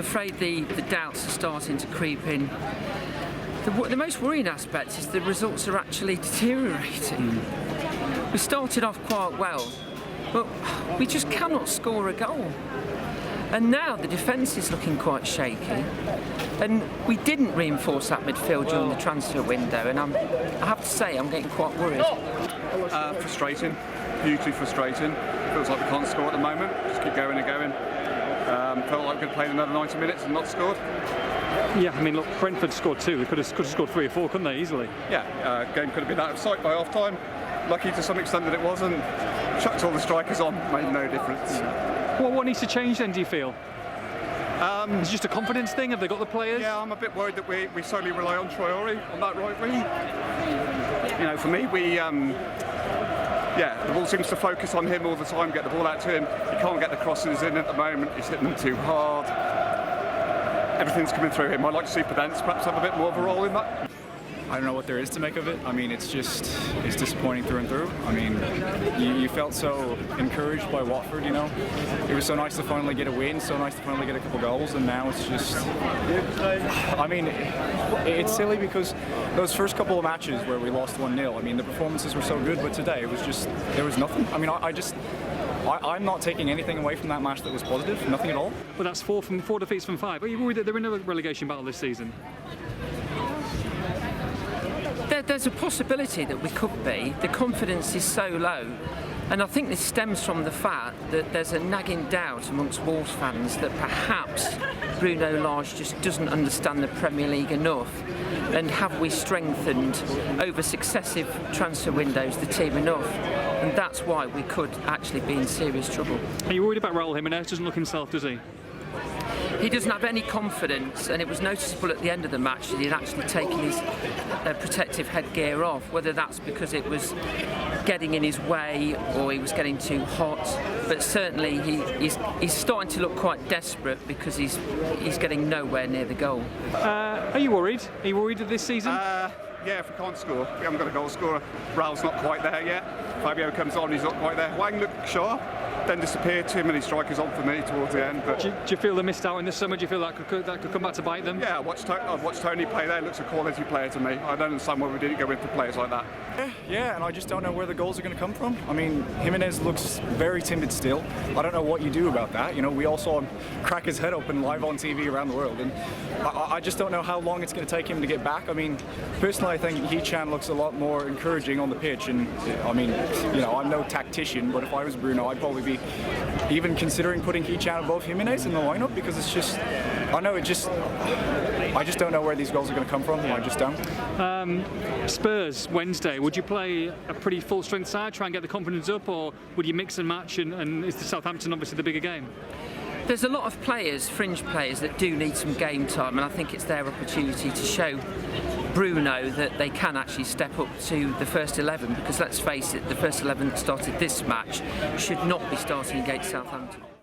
afraid the doubts are starting to creep in. The most worrying aspect is the results are actually deteriorating. We started off quite well, but we just cannot score a goal. And now the defence is looking quite shaky. And we didn't reinforce that midfield during the transfer window, and I have to say I'm getting quite worried. Frustrating, hugely frustrating. Feels like we can't score at the moment. Just keep going and going. Felt like we could have played another 90 minutes and not scored. Yeah, I mean, look, Brentford scored 2. They could have scored 3 or 4, couldn't they, easily? Yeah, game could have been out of sight by half time. Lucky to some extent that it wasn't. Chucked all the strikers on, made no difference. Well, what needs to change then, do you feel? It's just a confidence thing? Have they got the players? Yeah, I'm a bit worried that we solely rely on Traore on that right wing. You know, for me, the ball seems to focus on him all the time, get the ball out to him. He can't get the crosses in at the moment, he's hitting them too hard. Everything's coming through him. I'd like to see Podence perhaps have a bit more of a role in that. I don't know what there is to make of it. I mean, it's disappointing through and through. I mean, you felt so encouraged by Watford, you know. It was so nice to finally get a win, so nice to finally get a couple goals, and now it's just... I mean, it's silly because those first couple of matches where we lost 1-0, I mean, the performances were so good, but today it was just, there was nothing. I mean, I'm not taking anything away from that match that was positive, nothing at all. But that's 4 defeats from 5. Are you worried that they're in a relegation battle this season? There's a possibility that we could be. The confidence is so low, and I think this stems from the fact that there's a nagging doubt amongst Wolves fans that perhaps Bruno Lage just doesn't understand the Premier League enough, and have we strengthened over successive transfer windows the team enough, and that's why we could actually be in serious trouble. Are you worried about Raul Jimenez? Doesn't look himself, does he? He doesn't have any confidence, and it was noticeable at the end of the match that he'd actually taken his protective headgear off, whether that's because it was getting in his way or he was getting too hot, but certainly he's starting to look quite desperate because he's getting nowhere near the goal. Are you worried? Are you worried this season? Yeah, if we can't score, we haven't got a goal scorer. Raul's not quite there yet. Fabio comes on, he's not quite there. Wang looked sharp, then disappeared. Too many strikers on for me towards the end. But do you feel they missed out in the summer? Do you feel that could come back to bite them? Yeah, I've watched Tony play there. Looks a quality player to me. I don't understand why we didn't go in for players like that. Yeah, and I just don't know where the goals are going to come from. I mean, Jimenez looks very timid still. I don't know what you do about that. You know, we all saw him crack his head open live on TV around the world, and I just don't know how long it's going to take him to get back. I mean, personally, I think Hee-chan looks a lot more encouraging on the pitch, and I mean, you know, I'm no tactician, but if I was Bruno, I'd probably be even considering putting Hee-chan above Jimenez in the lineup, because it's just, I just don't know where these goals are going to come from. I just don't. Spurs Wednesday. Would you play a pretty full-strength side, try and get the confidence up, or would you mix and match? And is the Southampton obviously the bigger game? There's a lot of players, fringe players, that do need some game time, and I think it's their opportunity to show Bruno that they can actually step up to the first 11, because let's face it, the first 11 that started this match should not be starting against Southampton.